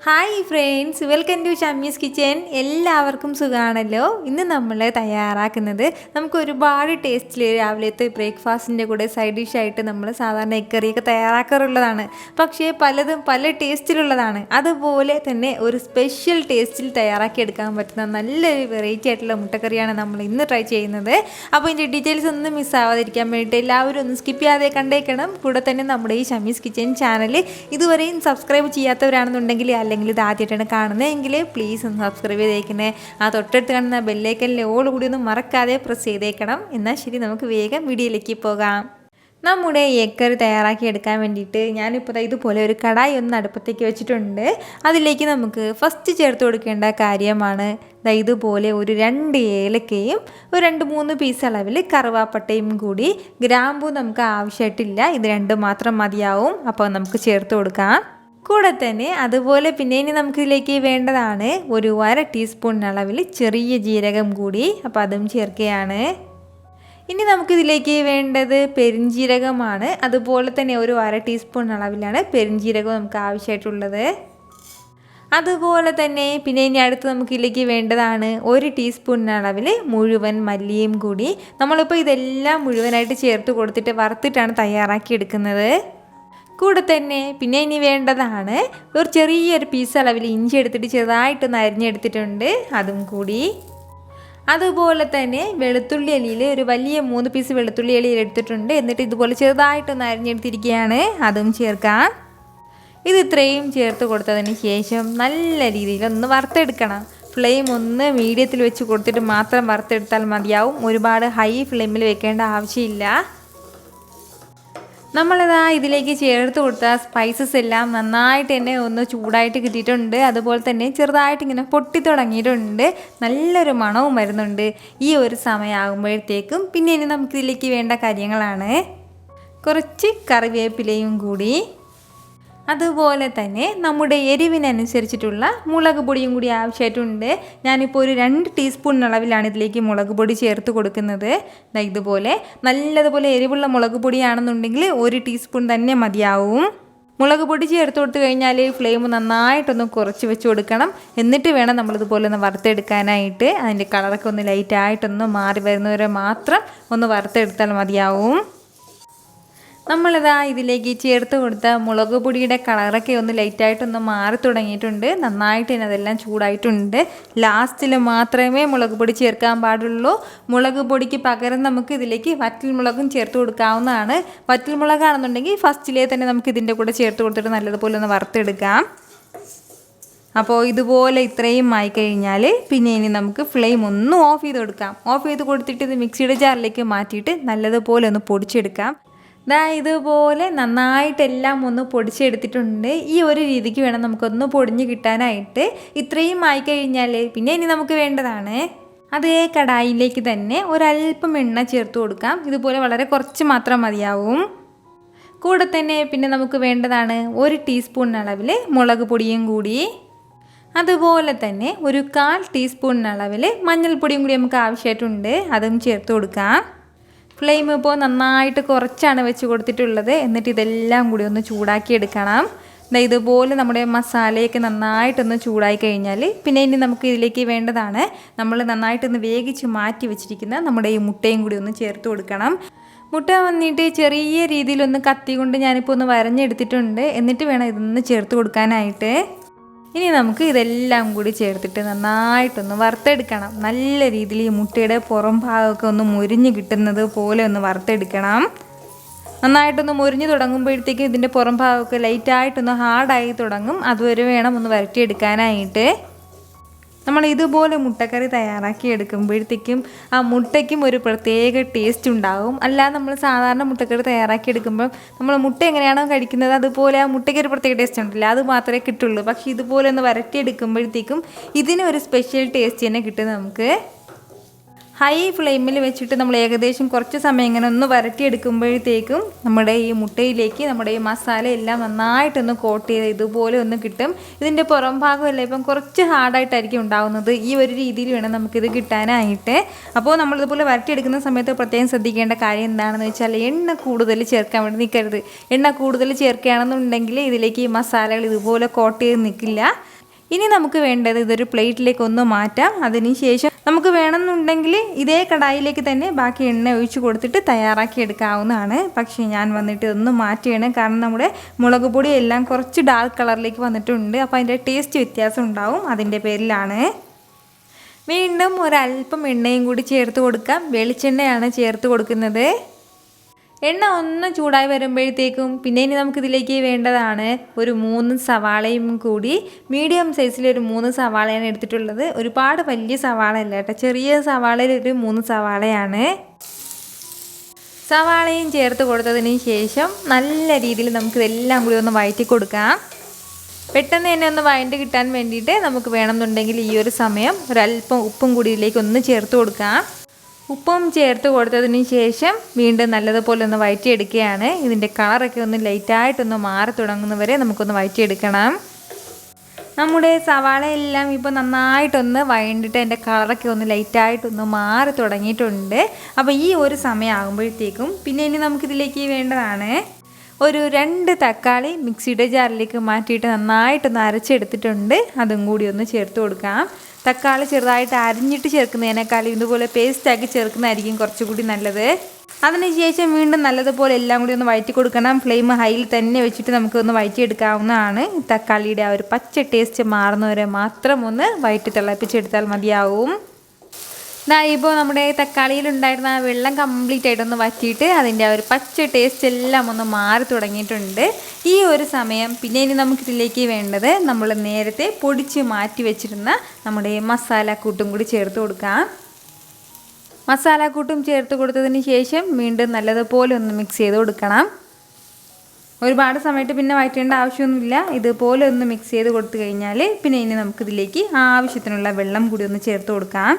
Hi friends, welcome to Shamees kitchen. എല്ലാവർക്കും സുഖമാണല്ലോ. ഇന്ന് നമ്മൾ തയ്യാറാക്കുന്നത് നമുക്ക് ഒരുപാട് ടേസ്റ്റിൽ രാവിലത്തെ ബ്രേക്ക്ഫാസ്റ്റിൻ്റെ കൂടെ സൈഡ് ഡിഷായിട്ട് നമ്മൾ സാധാരണ എഗ് കറിയൊക്കെ തയ്യാറാക്കാറുള്ളതാണ്. പക്ഷേ പലതും പല ടേസ്റ്റിലുള്ളതാണ്. അതുപോലെ തന്നെ ഒരു സ്പെഷ്യൽ ടേസ്റ്റിൽ തയ്യാറാക്കിയെടുക്കാൻ പറ്റുന്ന നല്ലൊരു വെറൈറ്റി ആയിട്ടുള്ള മുട്ടക്കറിയാണ് നമ്മൾ ഇന്ന് ട്രൈ ചെയ്യുന്നത്. അപ്പോൾ ഇതിൻ്റെ ഡീറ്റെയിൽസ് ഒന്നും മിസ്സാവാതിരിക്കാൻ വേണ്ടിയിട്ട് എല്ലാവരും ഒന്ന് സ്കിപ്പ് ചെയ്യാതെ കണ്ടേക്കണം. കൂടെ തന്നെ നമ്മുടെ ഈ ഷമീസ് കിച്ചൻ ചാനൽ ഇതുവരെയും സബ്സ്ക്രൈബ് ചെയ്യാത്തവരാണെന്നുണ്ടെങ്കിൽ അല്ലെങ്കിൽ ഇത് ആദ്യമായിട്ടാണ് കാണുന്നതെങ്കിൽ പ്ലീസ് ഒന്ന് സബ്സ്ക്രൈബ് ചെയ്തേക്കണേ. ആ തൊട്ടടുത്ത് കാണുന്ന ബെല്ലൈക്കനിലെ ഓൾ കൂടി ഒന്ന് മറക്കാതെ പ്രസ് ചെയ്തേക്കണം. എന്നാൽ ശരി, നമുക്ക് വേഗം വീഡിയോയിലേക്ക് പോകാം. നമ്മുടെ എഗ് കറി തയ്യാറാക്കി എടുക്കാൻ വേണ്ടിയിട്ട് ഞാനിപ്പോൾ ഇതുപോലെ ഒരു കടായി ഒന്ന് അടുപ്പത്തേക്ക് വെച്ചിട്ടുണ്ട്. അതിലേക്ക് നമുക്ക് ഫസ്റ്റ് ചേർത്ത് കൊടുക്കേണ്ട കാര്യമാണ് ഇതുപോലെ ഒരു 2 ഏലക്കയും ഒരു 2-3 പീസ് അളവിൽ കറുവാപ്പട്ടയും കൂടി. ഗ്രാമ്പൂ നമുക്ക് ആവശ്യമായിട്ടില്ല, ഇത് 2 മാത്രം മതിയാവും. അപ്പോൾ നമുക്ക് ചേർത്ത് കൊടുക്കാം. കൂടെ തന്നെ അതുപോലെ പിന്നെ ഇനി നമുക്കിതിലേക്ക് വേണ്ടതാണ് ഒരു 1/2 ടീസ്പൂൺ അളവിൽ ചെറിയ ജീരകം കൂടി. അപ്പോൾ അതും ചേർക്കുകയാണ്. ഇനി നമുക്കിതിലേക്ക് വേണ്ടത് പെരിഞ്ജീരകമാണ്. അതുപോലെ തന്നെ ഒരു 1/2 ടീസ്പൂൺ അളവിലാണ് പെരിഞ്ജീരകം നമുക്ക് ആവശ്യമായിട്ടുള്ളത്. അതുപോലെ തന്നെ പിന്നെ ഇനി അടുത്ത് നമുക്കിതിലേക്ക് വേണ്ടതാണ് 1 ടീസ്പൂൺ അളവിൽ മുഴുവൻ മല്ലിയും കൂടി. നമ്മളിപ്പോൾ ഇതെല്ലാം മുഴുവനായിട്ട് ചേർത്ത് കൊടുത്തിട്ട് വറുത്തിട്ടാണ് തയ്യാറാക്കിയെടുക്കുന്നത്. കൂടെ തന്നെ പിന്നെ ഇനി വേണ്ടതാണ് ഒരു ചെറിയൊരു പീസ് അളവിൽ ഇഞ്ചി എടുത്തിട്ട് ചെറുതായിട്ടൊന്ന് അരിഞ്ഞെടുത്തിട്ടുണ്ട്, അതും കൂടി. അതുപോലെ തന്നെ വെളുത്തുള്ളി അലിയിൽ ഒരു വലിയ 3 പീസ് വെളുത്തുള്ളി അലിയിൽ എടുത്തിട്ടുണ്ട്. എന്നിട്ട് ഇതുപോലെ ചെറുതായിട്ടൊന്ന് അരിഞ്ഞെടുത്തിരിക്കുകയാണ്, അതും ചേർക്കാം. ഇത് ഇത്രയും ചേർത്ത് കൊടുത്തതിന് ശേഷം നല്ല രീതിയിൽ ഒന്ന് വറുത്തെടുക്കണം. ഫ്ലെയിം ഒന്ന് മീഡിയത്തിൽ വെച്ച് കൊടുത്തിട്ട് മാത്രം വറുത്തെടുത്താൽ മതിയാവും. ഒരുപാട് ഹൈ ഫ്ലെയിമിൽ വെക്കേണ്ട ആവശ്യമില്ല. നമ്മളിതാ ഇതിലേക്ക് ചേർത്ത് കൊടുത്ത സ്പൈസസ് എല്ലാം നന്നായിട്ട് തന്നെ ഒന്ന് ചൂടായിട്ട് കിട്ടിയിട്ടുണ്ട്. അതുപോലെ തന്നെ ചെറുതായിട്ട് ഇങ്ങനെ പൊട്ടി തുടങ്ങിയിട്ടുണ്ട്. നല്ലൊരു മണവും വരുന്നുണ്ട് ഈ ഒരു സമയമാകുമ്പോഴത്തേക്കും. പിന്നെ ഇനി നമുക്കിതിലേക്ക് വേണ്ട കാര്യങ്ങളാണ് കുറച്ച് കറിവേപ്പിലയും കൂടി. അതുപോലെ തന്നെ നമ്മുടെ എരിവിനനുസരിച്ചിട്ടുള്ള മുളക് പൊടിയും കൂടി ആവശ്യമായിട്ടുണ്ട്. ഞാനിപ്പോൾ ഒരു 2 ടീസ്പൂൺ അളവിലാണ് ഇതിലേക്ക് മുളക് പൊടി ചേർത്ത് കൊടുക്കുന്നത്. ഇതുപോലെ നല്ലതുപോലെ എരിവുള്ള മുളക് പൊടിയാണെന്നുണ്ടെങ്കിൽ 1 ടീസ്പൂൺ തന്നെ മതിയാവും. മുളക് പൊടി ചേർത്ത് കൊടുത്തു കഴിഞ്ഞാൽ ഫ്ലെയിം നന്നായിട്ടൊന്ന് കുറച്ച് വെച്ച് കൊടുക്കണം. എന്നിട്ട് വേണം നമ്മളിതുപോലെ ഒന്ന് വറുത്തെടുക്കാനായിട്ട്. അതിൻ്റെ കളറൊക്കെ ഒന്ന് ലൈറ്റായിട്ടൊന്ന് മാറി വരുന്നവരെ മാത്രം ഒന്ന് വറുത്തെടുത്താൽ മതിയാവും. നമ്മളിതാ ഇതിലേക്ക് ചേർത്ത് കൊടുത്ത മുളക് പൊടിയുടെ കളറൊക്കെ ഒന്ന് ലൈറ്റായിട്ടൊന്ന് മാറി തുടങ്ങിയിട്ടുണ്ട്. നന്നായിട്ട് തന്നെ അതെല്ലാം ചൂടായിട്ടുണ്ട്. ലാസ്റ്റിൽ മാത്രമേ മുളക് പൊടി ചേർക്കാൻ പാടുള്ളൂ. മുളക് പൊടിക്ക് പകരം നമുക്ക് ഇതിലേക്ക് വറ്റൽ മുളകും ചേർത്ത് കൊടുക്കാവുന്നതാണ്. വറ്റൽ മുളകാണെന്നുണ്ടെങ്കിൽ ഫസ്റ്റിലേ തന്നെ നമുക്ക് ഇതിൻ്റെ കൂടെ ചേർത്ത് കൊടുത്തിട്ട് നല്ലതുപോലെ ഒന്ന് വറുത്തെടുക്കാം. അപ്പോൾ ഇതുപോലെ ഇത്രയും ആയിക്കഴിഞ്ഞാൽ പിന്നെ ഇനി നമുക്ക് ഫ്ലെയിം ഒന്ന് ഓഫ് ചെയ്ത് കൊടുക്കാം. ഓഫ് ചെയ്ത് കൊടുത്തിട്ട് ഇത് മിക്സിയുടെ ജാറിലേക്ക് മാറ്റിയിട്ട് നല്ലതുപോലെ ഒന്ന് പൊടിച്ചെടുക്കാം. ഇതുപോലെ നന്നായിട്ടെല്ലാം ഒന്ന് പൊടിച്ചെടുത്തിട്ടുണ്ട്. ഈ ഒരു രീതിക്ക് വേണം നമുക്കൊന്ന് പൊടിഞ്ഞ് കിട്ടാനായിട്ട്. ഇത്രയും ആയിക്കഴിഞ്ഞാൽ പിന്നെ ഇനി നമുക്ക് വേണ്ടതാണ് അതേ കടായിലേക്ക് തന്നെ ഒരല്പം എണ്ണ ചേർത്ത് കൊടുക്കാം. ഇതുപോലെ വളരെ കുറച്ച് മാത്രം മതിയാവും. കൂടെ തന്നെ പിന്നെ നമുക്ക് വേണ്ടതാണ് 1 ടീസ്പൂൺ അളവിൽ മുളക് പൊടിയും കൂടി. അതുപോലെ തന്നെ ഒരു 1/4 ടീസ്പൂൺ അളവിൽ മഞ്ഞൾപ്പൊടിയും കൂടി നമുക്ക് ആവശ്യമായിട്ടുണ്ട്, അതും ചേർത്ത് കൊടുക്കാം. ഫ്ലെയിം ഇപ്പോൾ നന്നായിട്ട് കുറച്ചാണ് വെച്ച് കൊടുത്തിട്ടുള്ളത്. എന്നിട്ട് ഇതെല്ലാം കൂടി ഒന്ന് ചൂടാക്കി എടുക്കണം. ഇതുപോലെ നമ്മുടെ മസാലയൊക്കെ നന്നായിട്ടൊന്ന് ചൂടായി കഴിഞ്ഞാൽ പിന്നെ ഇനി നമുക്ക് ഇതിലേക്ക് വേണ്ടതാണ് നമ്മൾ നന്നായിട്ടൊന്ന് വേവിച്ച് മാറ്റി വെച്ചിരിക്കുന്ന നമ്മുടെ ഈ മുട്ടയും കൂടി ഒന്ന് ചേർത്ത് കൊടുക്കണം. മുട്ട വന്നിട്ട് ചെറിയ രീതിയിലൊന്ന് കത്തി കൊണ്ട് ഞാനിപ്പോൾ ഒന്ന് വരഞ്ഞെടുത്തിട്ടുണ്ട്. എന്നിട്ട് വേണം ഇതൊന്ന് ചേർത്ത് കൊടുക്കാനായിട്ട്. ഇനി നമുക്ക് ഇതെല്ലാം കൂടി ചേർത്തിട്ട് നന്നായിട്ടൊന്ന് വറുത്തെടുക്കണം. നല്ല രീതിയിൽ ഈ മുട്ടയുടെ പുറം ഭാഗമൊക്കെ ഒന്ന് മുരിഞ്ഞ് കിട്ടുന്നത് പോലെ ഒന്ന് വറുത്തെടുക്കണം. നന്നായിട്ടൊന്ന് മുരിഞ്ഞ് തുടങ്ങുമ്പോഴത്തേക്കും ഇതിൻ്റെ പുറം ഭാഗമൊക്കെ ലൈറ്റായിട്ടൊന്ന് ഹാർഡായി തുടങ്ങും. അതുവരെ വേണം ഒന്ന് വരട്ടിയെടുക്കാനായിട്ട്. നമ്മൾ ഇതുപോലെ മുട്ടക്കറി തയ്യാറാക്കി എടുക്കുമ്പോഴത്തേക്കും ആ മുട്ടയ്ക്കും ഒരു പ്രത്യേക ടേസ്റ്റ് ഉണ്ടാകും. അല്ലാതെ നമ്മൾ സാധാരണ മുട്ടക്കറി തയ്യാറാക്കി എടുക്കുമ്പോൾ നമ്മൾ മുട്ട എങ്ങനെയാണോ കഴിക്കുന്നത് അതുപോലെ ആ മുട്ടയ്ക്ക് ഒരു പ്രത്യേക ടേസ്റ്റ് ഉണ്ടല്ലോ, അത് മാത്രമേ കിട്ടുള്ളൂ. പക്ഷേ ഇതുപോലെ ഒന്ന് വരട്ടിയെടുക്കുമ്പോഴത്തേക്കും ഇതിനൊരു സ്പെഷ്യൽ ടേസ്റ്റ് തന്നെ കിട്ടും നമുക്ക്. ഹൈ ഫ്ലെയിമിൽ വെച്ചിട്ട് നമ്മൾ ഏകദേശം കുറച്ച് സമയം ഇങ്ങനെ ഒന്ന് വരട്ടിയെടുക്കുമ്പോഴത്തേക്കും നമ്മുടെ ഈ മുട്ടയിലേക്ക് നമ്മുടെ ഈ മസാല എല്ലാം നന്നായിട്ടൊന്ന് കോട്ട് ചെയ്ത് ഇതുപോലെ ഒന്ന് കിട്ടും. ഇതിൻ്റെ പുറം ഭാഗമല്ല ഇപ്പം കുറച്ച് ഹാർഡായിട്ടായിരിക്കും ഉണ്ടാകുന്നത്. ഈ ഒരു രീതിയിൽ വേണം നമുക്കിത് കിട്ടാനായിട്ട്. അപ്പോൾ നമ്മളിതുപോലെ വരട്ടിയെടുക്കുന്ന സമയത്ത് പ്രത്യേകം ശ്രദ്ധിക്കേണ്ട കാര്യം എന്താണെന്ന് വെച്ചാൽ എണ്ണ കൂടുതൽ ചേർക്കാൻ വേണ്ടി നിൽക്കരുത്. എണ്ണ കൂടുതൽ ചേർക്കുകയാണെന്നുണ്ടെങ്കിൽ ഇതിലേക്ക് ഈ മസാലകൾ ഇതുപോലെ കോട്ട് ചെയ്ത് നിൽക്കില്ല. ഇനി നമുക്ക് വേണ്ടത് ഇതൊരു പ്ലേറ്റിലേക്ക് ഒന്ന് മാറ്റാം. അതിനുശേഷം നമുക്ക് വേണമെന്നുണ്ടെങ്കിൽ ഇതേ കടായിലേക്ക് തന്നെ ബാക്കി എണ്ണ ഒഴിച്ച് കൊടുത്തിട്ട് തയ്യാറാക്കി എടുക്കാവുന്നതാണ്. പക്ഷേ ഞാൻ വന്നിട്ട് ഒന്ന് മാറ്റുകയാണ്, കാരണം നമ്മുടെ മുളക് പൊടി എല്ലാം കുറച്ച് ഡാർക്ക് കളറിലേക്ക് വന്നിട്ടുണ്ട്. അപ്പോൾ അതിൻ്റെ ടേസ്റ്റ് വ്യത്യാസം ഉണ്ടാവും, അതിൻ്റെ പേരിലാണ്. വീണ്ടും ഒരല്പം എണ്ണയും കൂടി ചേർത്ത് കൊടുക്കാം. വെളിച്ചെണ്ണയാണ് ചേർത്ത് കൊടുക്കുന്നത്. എണ്ണ ഒന്ന് ചൂടായി വരുമ്പോഴത്തേക്കും പിന്നെ ഇനി നമുക്കിതിലേക്ക് വേണ്ടതാണ് ഒരു 3 സവാളയും കൂടി. മീഡിയം സൈസിലൊരു 3 സവാളയാണ് എടുത്തിട്ടുള്ളത്. ഒരുപാട് വലിയ സവാള അല്ല കേട്ടോ, ചെറിയ സവാളയിലൊരു 3 സവാളയാണ്. സവാളയും ചേർത്ത് കൊടുത്തതിന് ശേഷം നല്ല രീതിയിൽ നമുക്കിതെല്ലാം കൂടി ഒന്ന് വഴറ്റി കൊടുക്കാം. പെട്ടെന്ന് തന്നെ ഒന്ന് വഴണ്ട് കിട്ടാൻ വേണ്ടിയിട്ട് നമുക്ക് വേണമെന്നുണ്ടെങ്കിൽ ഈ ഒരു സമയം ഒരല്പം ഉപ്പും കൂടി ഇതിലേക്ക് ഒന്ന് ചേർത്ത് കൊടുക്കാം. ഉപ്പും ചേർത്ത് കൊടുത്തതിന് ശേഷം വീണ്ടും നല്ലതുപോലെ ഒന്ന് വഴറ്റിയെടുക്കുകയാണ്. ഇതിൻ്റെ കളറൊക്കെ ഒന്ന് ലൈറ്റായിട്ടൊന്ന് മാറി തുടങ്ങുന്നവരെ നമുക്കൊന്ന് വഴറ്റിയെടുക്കണം. നമ്മുടെ സവാള എല്ലാം ഇപ്പോൾ നന്നായിട്ടൊന്ന് വഴണ്ടിട്ട് അതിൻ്റെ കളറൊക്കെ ഒന്ന് ലൈറ്റായിട്ടൊന്ന് മാറി തുടങ്ങിയിട്ടുണ്ട്. അപ്പോൾ ഈ ഒരു സമയം ആകുമ്പോഴത്തേക്കും പിന്നെ ഇനി നമുക്കിതിലേക്ക് വേണ്ടതാണ് ഒരു 2 തക്കാളി മിക്സിയുടെ ജാറിലേക്ക് മാറ്റിയിട്ട് നന്നായിട്ടൊന്ന് അരച്ചെടുത്തിട്ടുണ്ട്. അതും കൂടി ഒന്ന് ചേർത്ത് കൊടുക്കാം. തക്കാളി ചെറുതായിട്ട് അരിഞ്ഞിട്ട് ചേർക്കുന്നതിനേക്കാളും ഇതുപോലെ പേസ്റ്റാക്കി ചേർക്കുന്നതായിരിക്കും കുറച്ചുകൂടി നല്ലത്. അതിനുശേഷം വീണ്ടും നല്ലതുപോലെ എല്ലാം കൂടി ഒന്ന് വഴറ്റി കൊടുക്കണം. ഫ്ലെയിം ഹൈയിൽ തന്നെ വെച്ചിട്ട് നമുക്കൊന്ന് വഴറ്റിയെടുക്കാവുന്നതാണ്. തക്കാളിയുടെ ആ ഒരു പച്ച ടേസ്റ്റ് മാറുന്നവരെ മാത്രം ഒന്ന് വഴറ്റി തിളപ്പിച്ചെടുത്താൽ മതിയാവും. ഇപ്പോൾ നമ്മുടെ തക്കാളിയിലുണ്ടായിരുന്ന ആ വെള്ളം കംപ്ലീറ്റ് ആയിട്ടൊന്ന് വറ്റിയിട്ട് അതിൻ്റെ ആ ഒരു പച്ച ടേസ്റ്റ് എല്ലാം ഒന്ന് മാറി തുടങ്ങിയിട്ടുണ്ട്. ഈ ഒരു സമയം പിന്നെ ഇനി നമുക്കിതിലേക്ക് വേണ്ടത് നമ്മൾ നേരത്തെ പൊടിച്ച് മാറ്റി വെച്ചിരുന്ന നമ്മുടെ മസാലക്കൂട്ടും കൂടി ചേർത്ത് കൊടുക്കാം. മസാലക്കൂട്ടും ചേർത്ത് കൊടുത്തതിന് ശേഷം വീണ്ടും നല്ലതുപോലെ ഒന്ന് മിക്സ് ചെയ്ത് കൊടുക്കണം. ഒരുപാട് സമയത്ത് പിന്നെ വഴറ്റേണ്ട ആവശ്യമൊന്നുമില്ല. ഇതുപോലെ ഒന്ന് മിക്സ് ചെയ്ത് കൊടുത്തു കഴിഞ്ഞാൽ പിന്നെ ഇനി നമുക്കിതിലേക്ക് ആവശ്യത്തിനുള്ള വെള്ളം കൂടി ഒന്ന് ചേർത്ത് കൊടുക്കാം.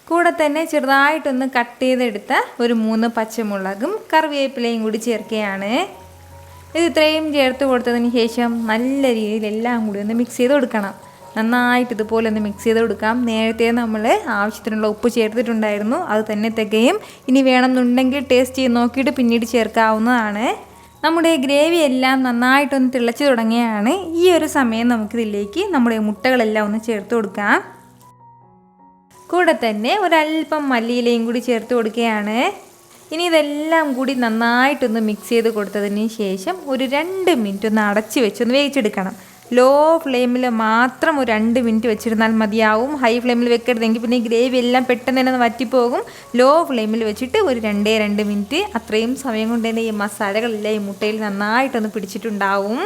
കൂടെ തന്നെ ചെറുതായിട്ടൊന്ന് കട്ട് ചെയ്തെടുത്ത ഒരു 3 പച്ചമുളകും കറിവേപ്പിലയും കൂടി ചേർക്കുകയാണ്. ഇത് ഇത്രയും ചേർത്ത് കൊടുത്തതിന് ശേഷം നല്ല രീതിയിൽ എല്ലാം കൂടി ഒന്ന് മിക്സ് ചെയ്ത് കൊടുക്കണം. നന്നായിട്ട് ഇതുപോലെ ഒന്ന് മിക്സ് ചെയ്ത് കൊടുക്കാം. നേരത്തെ നമ്മൾ ആവശ്യത്തിനുള്ള ഉപ്പ് ചേർത്തിട്ടുണ്ടായിരുന്നു, അത് തന്നെ തികയും. ഇനി വേണമെന്നുണ്ടെങ്കിൽ ടേസ്റ്റ് ചെയ്ത് നോക്കിയിട്ട് പിന്നീട് ചേർക്കാവുന്നതാണ്. നമ്മുടെ ഗ്രേവി എല്ലാം നന്നായിട്ടൊന്ന് തിളച്ച് തുടങ്ങിയാണ്. ഈ ഒരു സമയം നമുക്കിതിലേക്ക് നമ്മുടെ മുട്ടകളെല്ലാം ഒന്ന് ചേർത്ത് കൊടുക്കാം. കൂടെ തന്നെ ഒരല്പം മല്ലിയിലയും കൂടി ചേർത്ത് കൊടുക്കുകയാണ്. ഇനി ഇതെല്ലാം കൂടി നന്നായിട്ടൊന്ന് മിക്സ് ചെയ്ത് കൊടുത്തതിന് ശേഷം ഒരു 2 മിനിറ്റ് ഒന്ന് അടച്ച് വെച്ചൊന്ന് വേവിച്ചെടുക്കണം. ലോ ഫ്ലെയിമിൽ മാത്രം ഒരു 2 മിനിറ്റ് വെച്ചിരുന്നാൽ മതിയാവും. ഹൈ ഫ്ലെയിമിൽ വെക്കരുതെങ്കിൽ പിന്നെ ഗ്രേവി എല്ലാം പെട്ടെന്ന് തന്നെ ഒന്ന് വറ്റിപ്പോകും. ലോ ഫ്ലെയിമിൽ വെച്ചിട്ട് ഒരു 2 മിനിറ്റ്, അത്രയും സമയം കൊണ്ട് തന്നെ ഈ മസാലകളെല്ലാം ഈ മുട്ടയിൽ നന്നായിട്ടൊന്ന് പിടിച്ചിട്ടുണ്ടാവും.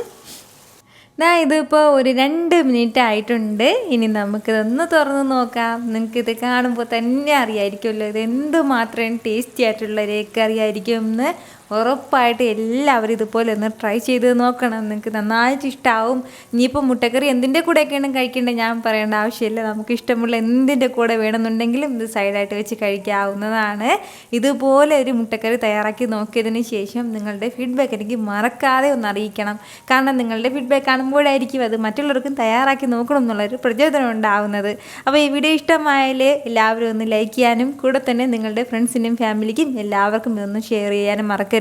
ഇതിപ്പോൾ ഒരു 2 മിനിറ്റ് ആയിട്ടുണ്ട്. ഇനി നമുക്കിതൊന്ന് തുറന്ന് നോക്കാം. നിങ്ങൾക്കിത് കാണുമ്പോൾ തന്നെ അറിയായിരിക്കുമല്ലോ ഇത് എന്തുമാത്രം ടേസ്റ്റി ആയിട്ടുള്ള ഒരു കറി ആയിരിക്കും എന്ന്. ഉറപ്പായിട്ട് എല്ലാവരും ഇതുപോലെ ഒന്ന് ട്രൈ ചെയ്ത് നോക്കണം. നിങ്ങൾക്ക് നന്നായിട്ട് ഇഷ്ടമാവും. ഇനിയിപ്പോൾ മുട്ടക്കറി എന്തിൻ്റെ കൂടെയൊക്കെയാണ് കഴിക്കേണ്ടത് ഞാൻ പറയേണ്ട ആവശ്യമില്ല. നമുക്ക് ഇഷ്ടമുള്ള എന്തിൻ്റെ കൂടെ വേണമെന്നുണ്ടെങ്കിലും ഇത് സൈഡായിട്ട് വെച്ച് കഴിക്കാവുന്നതാണ്. ഇതുപോലെ ഒരു മുട്ടക്കറി തയ്യാറാക്കി നോക്കിയതിന് ശേഷം നിങ്ങളുടെ ഫീഡ്ബാക്ക് എനിക്ക് മറക്കാതെ ഒന്ന് അറിയിക്കണം. കാരണം നിങ്ങളുടെ ഫീഡ്ബാക്ക് കാണുമ്പോഴായിരിക്കും അത് മറ്റുള്ളവർക്കും തയ്യാറാക്കി നോക്കണം എന്നുള്ളൊരു പ്രചോദനം ഉണ്ടാവുന്നത്. അപ്പോൾ ഈ വീഡിയോ ഇഷ്ടമായാൽ എല്ലാവരും ഒന്ന് ലൈക്ക് ചെയ്യാനും കൂടെ തന്നെ നിങ്ങളുടെ ഫ്രണ്ട്സിനും ഫാമിലിക്കും എല്ലാവർക്കും ഇതൊന്ന് ഷെയർ ചെയ്യാനും മറക്കരുത്.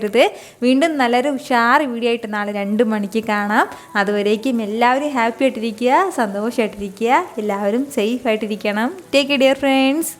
വീണ്ടും നല്ലൊരു ഉഷാർ വീഡിയോ ആയിട്ട് നാളെ 2 മണിക്ക് കാണാം. അതുവരേക്കും എല്ലാവരും ഹാപ്പി ആയിട്ടിരിക്കുക, സന്തോഷമായിട്ടിരിക്കുക, എല്ലാവരും സേഫ് ആയിട്ടിരിക്കണം. Take care dear friends.